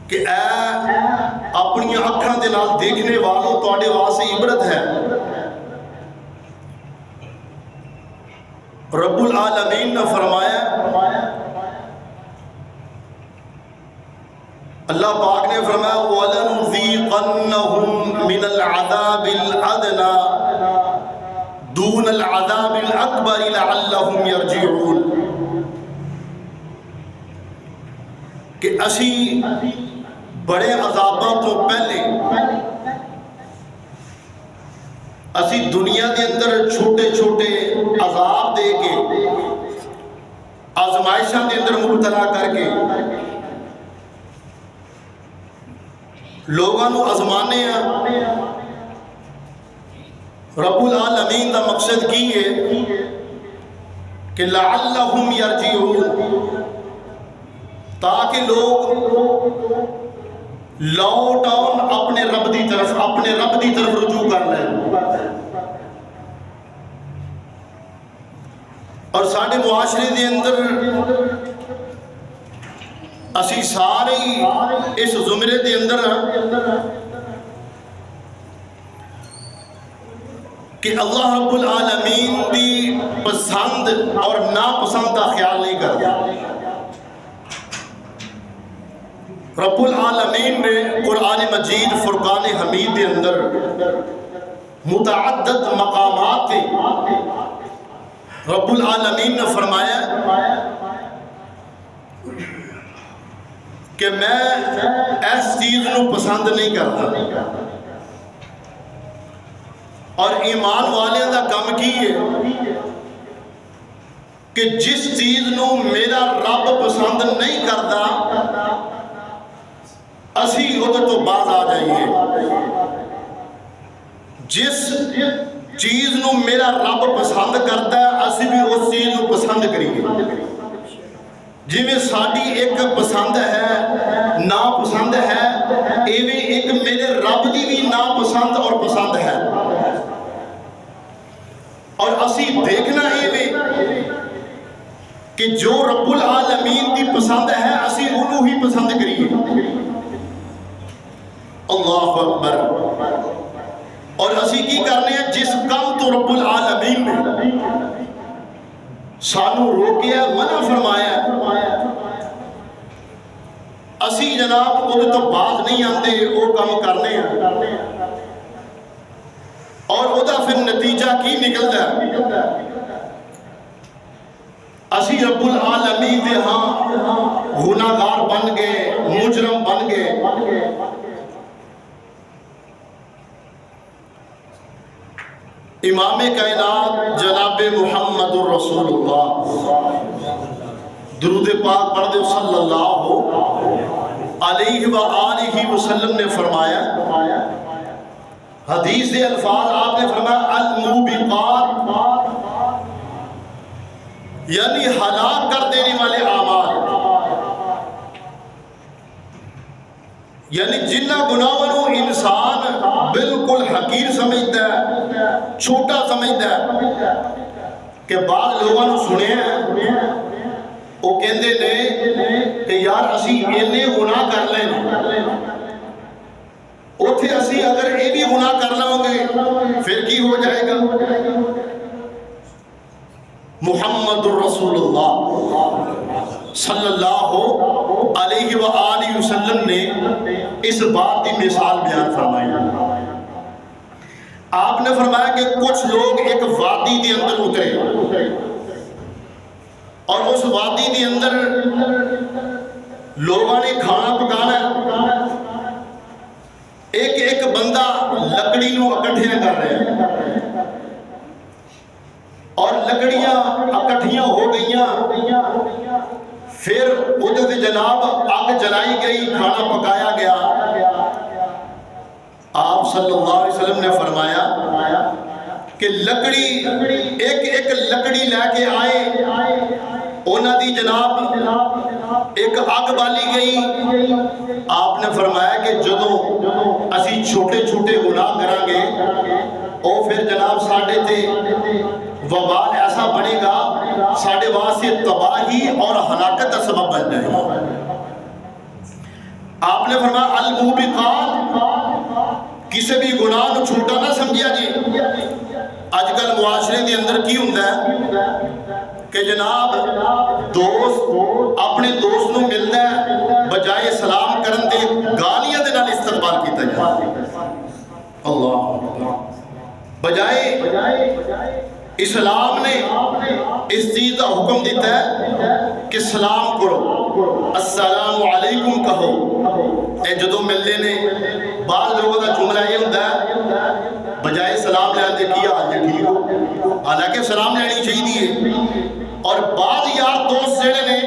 کہ اے اپنی اکھاں دے نال دیکھنے والوں تواڈے واسطے عبرت ہے۔ رب العالمین نے فرمایا، اللہ پاک نے فرمایا وَلَنُذِيقَنَّهُم مِّنَ الْعَذَابِ الْأَدْنَىٰ دُونَ الْعَذَابِ الْأَكْبَرِ لَعَلَّهُمْ يَرْجِعُونَ، کہ اسی بڑے عذاباں تو پہلے اسی دنیا دے اندر چھوٹے چھوٹے عذاب دے کے آزمائشاں دے اندر مبتلا کر کے لوگاں نو آزمانے ہیں۔ رب العالمین دا مقصد کی ہے کہ لعلہم یرجعون، تاکہ لوگ لوٹ آؤں اپنے رب دی طرف رجوع کر لیں۔ اور ساڑھے معاشرے دے اندر اسی سارے اس زمرے دے اندر کہ اللہ رب العالمین دی پسند اور ناپسند کا خیال نہیں کرتا۔ رب العالمین نے قرآن مجید فرقان حمید کے اندر متعدد مقامات تھے۔ رب العالمین نے فرمایا کہ میں اس چیز کو پسند نہیں کرتا، اور ایمان والے دا کم کی ہے کہ جس چیز نو میرا رب پسند نہیں کرتا اسی ادھر تو باز آ جائیے۔ جس چیز نو میرا رب پسند کرتا ہے اسی بھی اس چیز نو پسند کریے۔ جی میں ساڑھی ایک پسند ہے ناپسند ہے، ایویں ایک میرے رب دی بھی ناپسند اور پسند ہے، اور اسی دیکھنا ایویں کہ جو رب العالمین دی پسند ہے اسی انہوں ہی پسند کریے۔ اللہ اکبر۔ اور اسی کی کرنے ہیں جس کم تو رب العالمین نے سانو روکیا منع فرمایا، اسی جناب وہ تو باز نہیں آتے وہ کام کرنے ہیں، اور وہ دا پھر نتیجہ کی نکلتا ہے؟ اسی رب العالمین دے ہاں گناہگار بن گئے، مجرم بن گئے۔ امام کائنات جناب محمد الرسول اللہ درود پاک پڑھ دے صلی اللہ علیہ وآلہ وسلم نے فرمایا، حدیث دے الفاظ آپ نے فرمایا الموبقات، یعنی ہلاک کر دینے والے اعمال، یعنی جنہ گناہوں انسان بالکل حقیر سمجھتا ہے، چھوٹا سمجھتا ہے، کہ بعض لوگوں نے سنے ہیں وہ کہندے نے کہ یار اسی اینے گناہ کر لیں، اوتھے اسی اگر اے بھی گناہ کر لوں گے پھر کی ہو جائے گا؟ محمد الرسول اللہ صلی اللہ علیہ وآلہ وسلم نے اس بات کی مثال بیان فرمائی۔ آپ نے فرمایا کہ کچھ لوگ ایک وادی کے اندر اترے، اور اس وادی کے اندر لوگوں نے کھانا پکانا، ایک ایک بندہ لکڑی نو اکٹھیاں کر رہے ہیں، اور لکڑیاں اکٹھیاں ہو گئیاں، پھر ادھر سے جناب آگ جلائی گئی، کھانا پکایا گیا۔ آپ صلی اللہ علیہ وسلم نے فرمایا کہ لکڑی ایک ایک لکڑی لے کے آئے، انہاں دی جناب ایک آگ بالی گئی۔ آپ نے فرمایا کہ جدوں اسی چھوٹے چھوٹے گناہ کریں گے اور پھر جناب ساڑھے تے وبال ایسا بنے گا ساڑھے واسطے تباہی اور ہلاکت کا سبب بن جائے گا۔ آپ نے فرمایا الموبقات، کسی بھی گناہ نو چھوٹا نہ سمجھیا جی۔ اج کل معاشرے دے اندر کی ہوندا ہے کہ جناب دوست اپنے دوست نو ملدا ہے، بجائے سلام کرن دے گالیاں دے نال استقبال کیتا جائے۔ اللہ، بجائے اسلام نے اس چیز کا حکم دیتا ہے کہ سلام کرو، السلام علیکم کہو۔ اے جدو ملنے نے بعض لوگوں کا جملہ یہ ہوتا ہے بجائے سلام لینے دے کی حال جی ٹھیک ہو، حالانکہ سلام لینی چاہیے۔ اور بعض یار دوست جڑے نے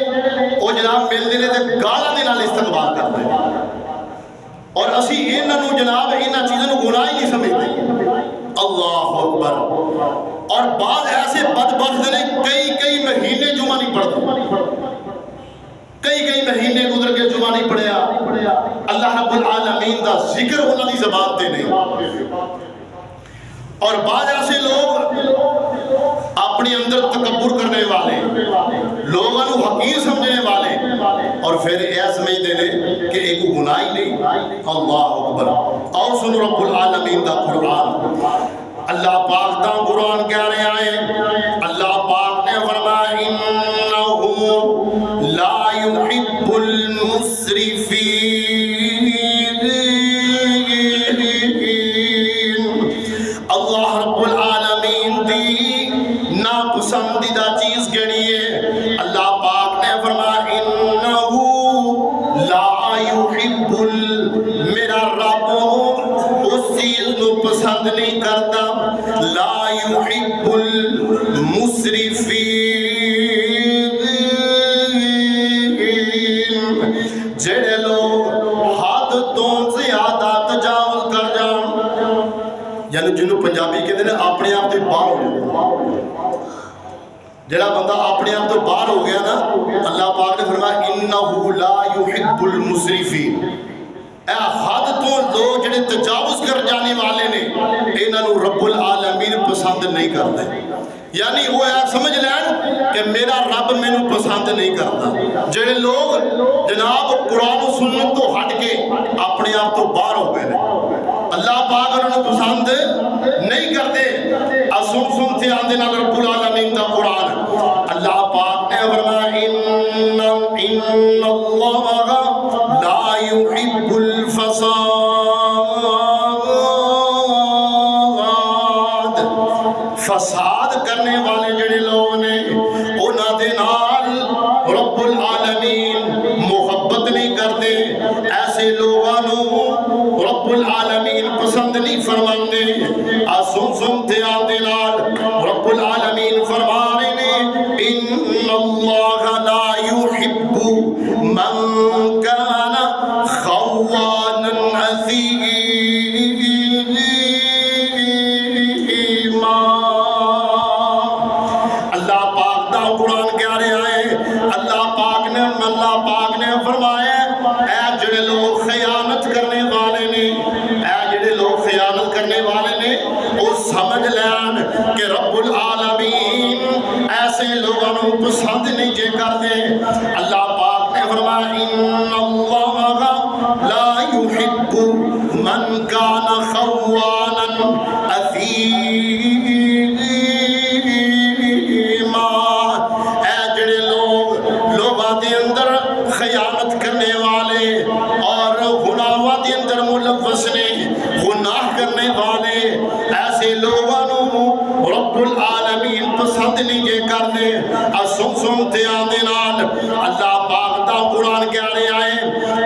وہ جناب ملتے ہیں تے گالاں دے نال استقبال کرتے ہیں، اور اسی انہاں نو جناب انہاں چیزوں کو گناہ ہی نہیں سمجھتے۔ اللہ اکبر۔ اور بعض ایسے بدبخت نے کئی مہینے جمعہ نہیں پڑھتے، کئی مہینے گزر کے جمعہ نہیں پڑھیا، اللہ رب العالمین دا ذکر انہاں دی زبان تے نہیں۔ اور بعض ایسے لوگ اپنے اندر تکبر کرنے والے، لوگوں کو حقیر سمجھنے والے، اور پھر یہ سمجھتے ہیں کہ ایک گناہ ہی نہیں۔ اللہ اکبر۔ اور سنو رب العالمین دا قرآن، اللہ پاک دا قرآن کہہ رہے ہیں، اللہ پاک نے فرمایا انہ لا يحب المسرفین، اللہ رب العالمین دی ناپسندیدہ چیز کہڑی ہے؟ اللہ پاک نے فرمایا انہ لا يحب، میرا رب اس چیز نو پسند نہیں کرتا، لا يحب المسرفین، جڑے لوگ حد تو زیادہ تجاوز کر جان، یعنی جنہوں پنجابی کہتے ہیں اپنے آپ سے باہر ہو جائے، جڑا بندہ اپنے آپ تو باہر ہو گیا نا، اللہ پاک نے فرمایا انہ لا يحب المسرفین، اے حد تو لوگ جڑے تجاوز کر جانے والے نے انہاں نو رب العالمین پسند نہیں کرتے۔ یعنی وہ ایک سمجھ لین کہ میرا رب میں نو پسند نہیں کرتا۔ جڑے لوگ جناب قرآن و سنت تو ہٹ کے اپنے آپ تو باہر ہو گئے ہیں، اللہ پاک انہوں نے پسند نہیں کرتے۔ سن سے آندے نا رب العالمین دا قرآن، اللہ پاک نے فرمایا ان اللہ لا يحب الفساد، فساد کرنے والے جڑے لوگ نے انہاں دے نال رب العالمین محبت نہیں کرتے، ایسے لوگاں نو رب العالمین پسند نہیں فرماندے۔ سن تے آندے نال رب العالمین فرما رہے نے ان اللہ لا يحب من کان خوانا اثیما، اللہ پاک دا قرآن کہہ رہے ہیں، اللہ پاک نے فرمایا اے جڑے لوگ خیانت کرنے والے نے، اے جڑے لوگ خیانت کرنے والے نے وہ سمجھ لین کہ رب العالمین ایسے لوگوں کو پسند نہیں جے کرتے۔ اللہ پاک نے فرمایا ان اللہ لا يحب من کان خوانا اثیما، اے جڑے لوگ لوگوں دے اندر خیانت کرنے والے اور گناہوں دے اندر ملوث نے، گناہ کرنے والے، ایسے لوگوں رب العالمین پسند نہیں جے کرتے۔ سن تے آندے نال اللہ پاک دا قرآن کہہ رہے ہیں،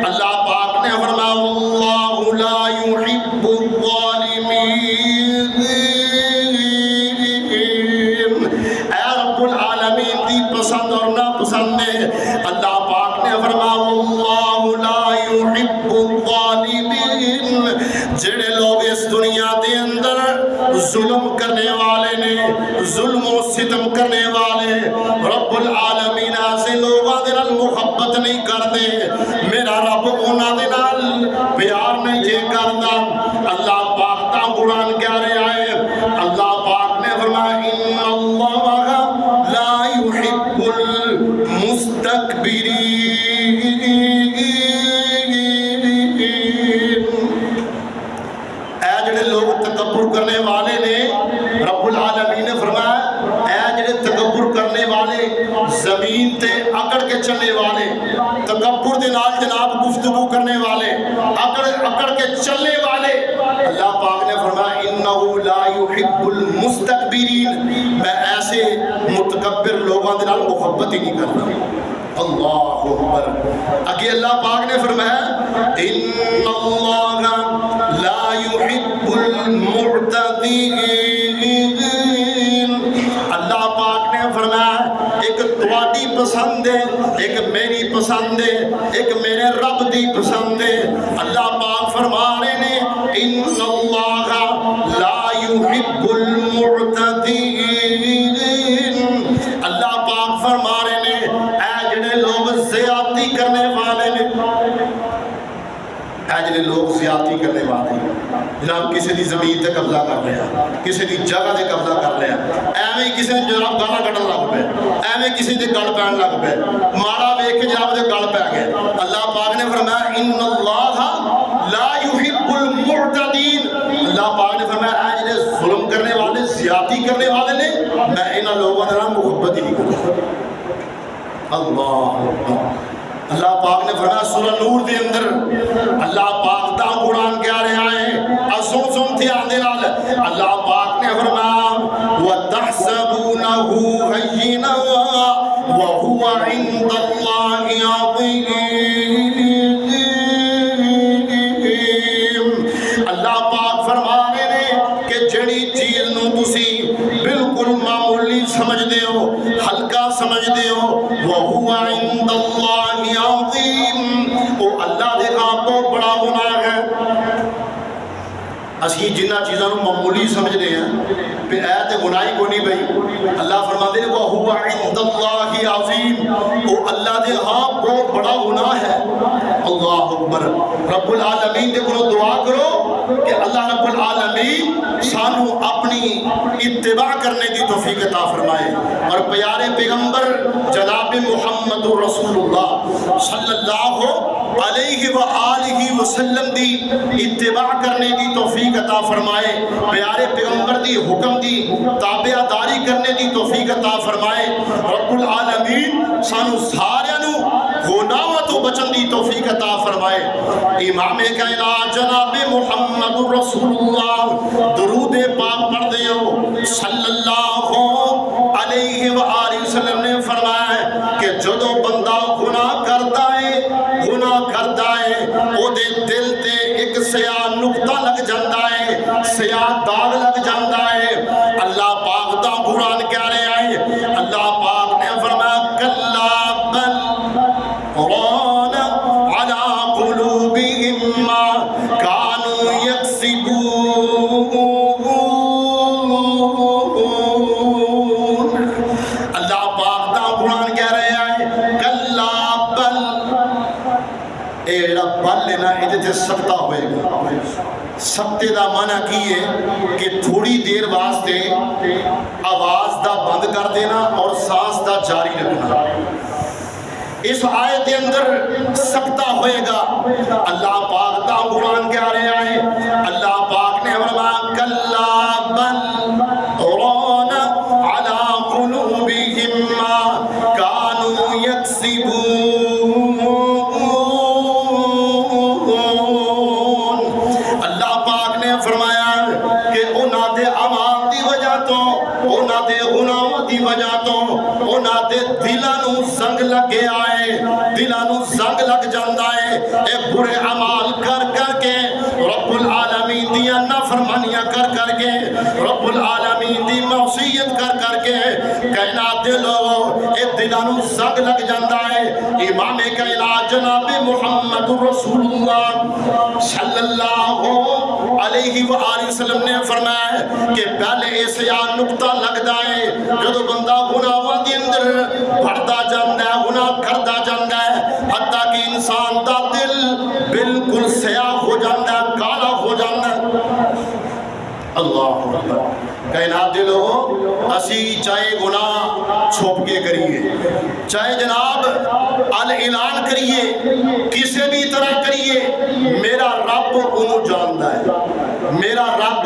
اللہ پاک نے فرمایا اللہ لا يحب الظالمین، اے رب العالمین دی پسند اور ناپسند ہے۔ اللہ پاک نے فرمایا اللہ لا يحب الظالمین، جڑے لوگ اس دنیا دے اندر ظلم کرنے والے نے، ظلم و ستم کرنے والے، رب العالمین ایسے لوگوں دے نال محبت نہیں کرتے، میرا رب انہاں دے نال پیار نہیں جے کردا۔ اللہ پاک دا قرآن کہہ رہا ہے، اللہ پاک نے فرمایا ان اللہ لا يحب المستكبرین، تکبر کرنے والے نے رب العالمین نے فرمایا اے جڑے تکبر کرنے والے زمین تے اکڑ کے چلنے والے تکبر دے نال جناب گفتگو کرنے والے اکڑ کے چلنے والے اللہ پاک نے فرمایا انہو لا یحب المستکبرین میں ایسے متکبر لوگوں دے نال محبت ہی نہیں کرتا اللہ اکبر اگے اللہ پاک نے فرمایا ان اللہ لا يحب المعتدین اللہ پاک نے فرمایا ایک تواڈی پسند ہے ایک میری پسند ہے ایک میرے رب دی پسند ہے اللہ پاک فرما رہے نے ان اللہ لا يحب المعتدین اللہ پاک فرما رہے نے لوگ زیادتی کرنے والے نے جنہیں لوگ زیادتی کرنے والے جناب کسی دی زمین تے قبضہ کر لیا کسی دی جگہ تے قبضہ کر لیا ایویں کسی نے جناب گالا کٹن لگ پے ایویں کسی دے گل پین لگ پے ماڑا ویکھ کے جناب دے گل پے گئے اللہ پاک نے فرمایا ان اللہ لا يحب المعتدین اللہ پاک نے فرمایا اے جنہیں ظلم کرنے والے زیادتی کرنے والے نے میں انہاں لوگوں دے نال محبت ہی نہیں کرتا اللہ پاک نے فرمایا سورہ نور دے اندر اللہ پاک دا قرآن کیا رہا ہے سن تھے آندے نال اللہ پاک نے فرمایا وَتَحْسَبُونَهُ هَيِّنًا وَهُوَ عِندَ اللَّهِ عَظِيمٌ اللہ پاک فرما رہے ہیں کہ جڑی چیز نو تسی بالکل معمولی سمجھ دے ہو ہلکا سمجھ دے ہو وَهُوَ عِندَ اللَّهِ عَظِيمٌ او اللہ دے آپ کو بڑا گناہ ہے اسی جنہ چیزاں نو معمولی سمجھ دے ہیں پھر اے تے گناہ کو نہیں بھئی اللہ فرماتے ہیں وَهُوَ عِندَ اللَّهِ عَظِيمٌ او اللہ دے آپ کو بڑا گناہ ہے اللہ اکبر رب العالمین دے کو دعا کرو کہ اللہ رب العالمین سانو اپنی اتباع کرنے کی توفیق عطا فرمائے اور پیارے پیغمبر جناب محمد رسول اللہ صلی اللہ علیہ وآلہ وسلم دی اتباع کرنے کی توفیق عطا فرمائے پیارے پیغمبر دی حکم دی تابعہ داری کرنے کی توفیق عطا فرمائے رب العالمین سانو سارے نو گناہوں تو بچن دی توفیق عطا فرمائے امام کائنات جناب محمد رسول اللہ درود پاک پڑھ دے ہو صلی اللہ علیہ وآلہ وسلم نے فرمایا کہ جدو بندہ گناہ کرتا ہے او دے دل تے ایک سیاہ نقطہ لگ جاندہ ہے سیاہ داغ لگ جاندہ ہے اللہ پاک دا قرآن کہہ رہے ہیں اللہ پاک نے فرمایا کلا بل ران علی قلوبہم ما کانوا یکسبون اللہ پاک دا قرآن کہہ رہے ہیں کلا بل ایڑا بل لینا ادھے سکتا ہوئے گا سکتے دا معنی کی ہے کہ تھوڑی دیر واسطے آواز دا بند کر دینا اور سانس دا جاری رکھنا اس آیت کے اندر سکتا ہوئے گا اللہ پاک دا قرآن کہہ رہے ہیں اللہ پاک نے فرمایا کلا بل ران علی قلوبہم ما کانوا یکسبون اللہ پاک نے فرمایا کہ انہاں دے اعمال دی وجہ تو انہاں دے گناہوں دی وجہ تو انہاں دے دلاں نو زنگ لگے آئے دلاں نو زنگ لگ جاندا ہے اے برے اعمال کر کر کے رب العالمین دی نافرمانیاں کر کر کے رب العالمین دی معصیت کر کر کے کائنات دے لوگوں اے دلاں نو زنگ لگ جاندا ہے امام کائنات جناب محمد رسول اللہ صلی اللہ علیہ وآلہ وسلم نے فرمایا کہ پہلے ایسے نقطہ لگتا ہے جدو بندہ گناہوں کے اندر بڑھتا جاندہ ہے گناہ کرتا جاندہ ہے حتیٰ کہ انسان دا دل بالکل سیاہ ہو جاندہ ہے کالا ہو جاندہ ہے اللہ اکبر کائنات دے لوگوں اسی چاہے گناہ چھوپ کے کریے چاہے جناب اعلان کریے کسی بھی طرح کریے میرا رب انہوں جاندہ ہے میرا رب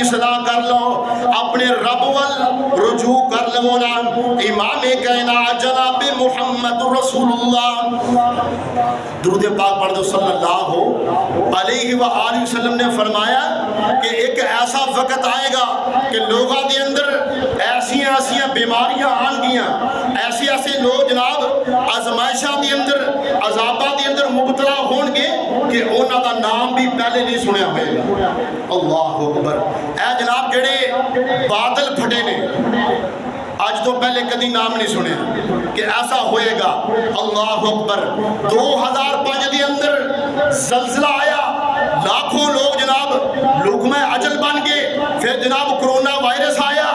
اصلاح کر لو، اپنے رب وال رجوع کر لو نا۔ امام کائنات جناب محمد رسول اللہ، درود پاک پڑھ دو صلی اللہ علیہ وآلہ وسلم نے فرمایا کہ ایک ایسا وقت آئے گا کہ لوگوں کے اندر ایسیاں بیماریاں آن گیاں، ایسے لوگ جناب آزمائشاں کے اندر عذاباں کے اندر مبتلا ہون گے کہ انہاں دا نام بھی پہلے نہیں سنیا ہوئے گا۔ اللہ اکبر۔ اے جناب جڑے بادل پھٹے نے، آج تو پہلے کدی نام نہیں سنے کہ ایسا ہوئے گا۔ اللہ اکبر۔ 2005 کے اندر زلزلہ آیا، لاکھوں لوگ جناب لقمہ اجل بن گئے۔ پھر جناب کرونا وائرس آیا،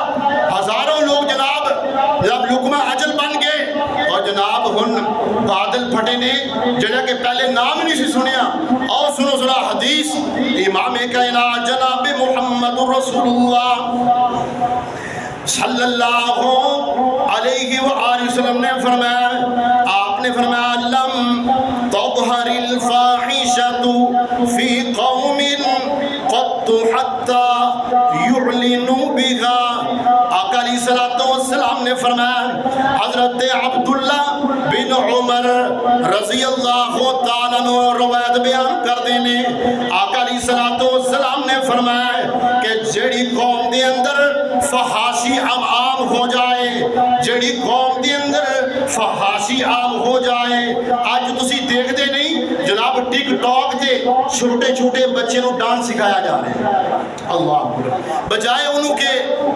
ہزاروں لوگ جناب لقمہ اجل بن گئے۔ اور جناب ہن بادل پھٹے نے جنہاں کے پہلے نام نہیں سی سنیا۔ اور سنو ذرا حدیث امام کائنات جناب محمد رسول اللہ صلی اللہ علیہ وآلہ وسلم نے فرمایا، آپ نے فرمایا لم تظہر الفاحشۃ فی قوم قط حتی یعلنوا بها۔ آقا علیہ السلام نے فرمایا، حضرت عبداللہ بن عمر رضی اللہ تعالیٰ عنہ روایت بیان کر دینے، آقا علیہ السلام نے فرمایا کہ جڑی قوم دے اندر فحاشی عام ہو جائے، جڑی قوم دے اندر فحاشی عام ہو جائے۔ آج تسی دیکھ دے نہیں جناب ٹک ٹاک تے چھوٹے چھوٹے بچے نو ڈانس سکھایا جا رہے ہیں۔ اللہ بجائے انہوں کے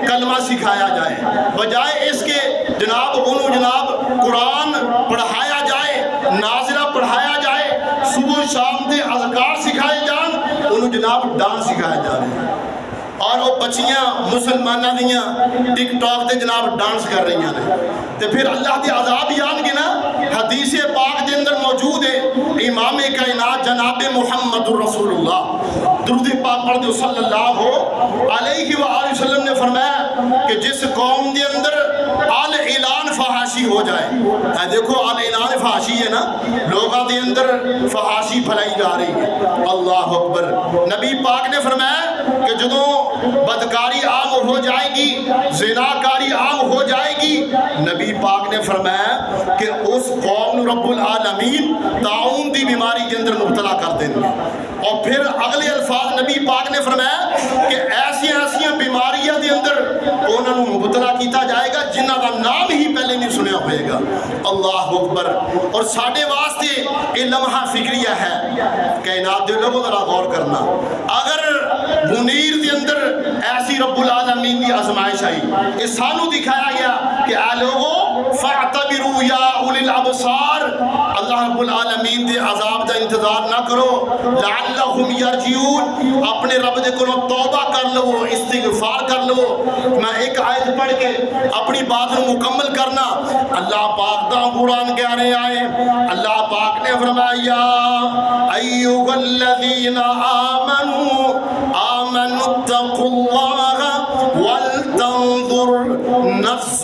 کلمہ سکھایا جائے، بجائے اس کے جناب انہوں جناب قرآن پڑھایا جائے، نازلہ پڑھایا جائے، صبح شام دے اذکار سکھائے جان، انہوں جناب ڈانس سکھایا جا رہے ہیں۔ اور وہ بچیاں مسلمانہ دیاں ٹک ٹاک تے جناب ڈانس کر رہی ہیں۔ تو پھر اللہ دے عذاب یاد کے نا حدیث پاک دے اندر موجود ہے، امام کائنات جناب محمد رسول اللہ درود پاک پڑھ دو صلی اللہ علیہ وآلہ وسلم نے فرمایا کہ جس قوم دے اندر آل اعلان فحاشی ہو جائے، دیکھو آل اعلان فحاشی ہے نا، لوگوں دے اندر فحاشی پھیلائی جا رہی ہے۔ اللہ اکبر۔ نبی پاک نے فرمایا کہ جدوں بدکاری عام ہو جائے گی، زناکاری عام ہو جائے گی، نبی پاک نے فرمایا کہ اس قوم رب العالمین طاعون دی بیماری کے اندر مبتلا کر دیں گے۔ اور پھر اگلے الفاظ نبی پاک نے فرمایا کہ ایسیاں بیماریاں دے اندر انہوں نے مبتلا کیتا جائے گا جنہ کا نام ہی پہلے نہیں سنیا ہوئے گا۔ اللہ اکبر۔ اور ساڑھے واسطے یہ لمحہ فکریہ ہے، کائنات دے لوگوں ذرا غور کرنا، اگر منیر دے اندر ایسی رب العالمین کی آزمائش آئی، اس سانو دکھایا گیا کہ اے لوگو فاعتبروا یا اولی الابصار، اللہ رب العالمین دے عذاب دا انتظار نہ کرو، لعلہم یرجعون، اپنے رب دے کو توبہ کر لو، استغفار کر لو۔ میں ایک آیت پڑھ کے اپنی بات کو مکمل کرنا۔ اللہ پاک دا قرآن کہنے آئے، اللہ پاک نے فرمایا یا ایھا الذین آمنوا اتقوا اللہ ولتنظر نفس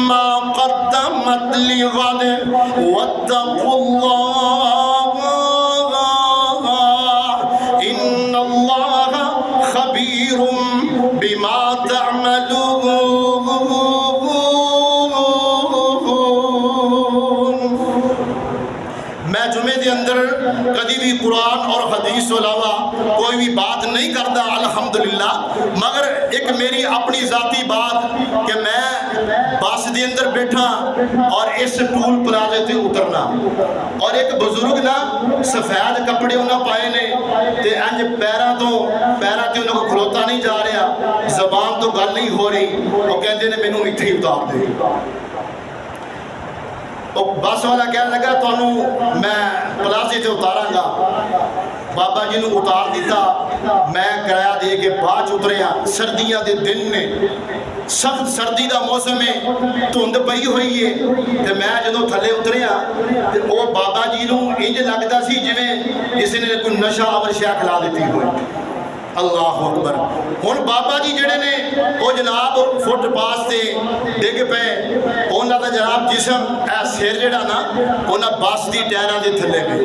ما قدمت لغد واتقوا اللہ ان اللہ خبیر بما تعملون۔ میں جمعے دے اندر کدی بھی قرآن اور حدیث کے علاوہ کوئی بھی بات نہیں کرتا الحمدللہ، مگر ایک میری اپنی ذاتی بات کہ میں بس دے اندر بیٹھا اور اس ٹول پلازے تے اترنا، اور ایک بزرگ نا سفید کپڑے انہاں پائے نے تے انج پیراں تے انہاں کو کھلوتا نہیں جا رہا، زبان تو گل نہیں ہو رہی، وہ کہتے نے مینوں اتھے ہی اتار دے۔ بس والا کہنے لگا تانوں میں پلازے سے اتاراں گا، بابا جی نو اتار دیتا، میں کرایہ دے کے بعد اتریا۔ سردیاں دے دن نے، سخت سردی دا موسم ہے، دھند پئی ہوئی ہے، تے میں جدوں تھلے اتریا تے او بابا جی نو انج لگدا سی جویں کسی نے کوئی نشہ آور شے کھلا دتی ہوئے۔ اللہ اکبر۔ ہن بابا جی جڑے نے وہ جناب فٹ پاس تے ڈگ پے، انہاں دا جناب جسم اے سر جڑا نا انہاں بس دی ٹائراں دے تھلے گئے۔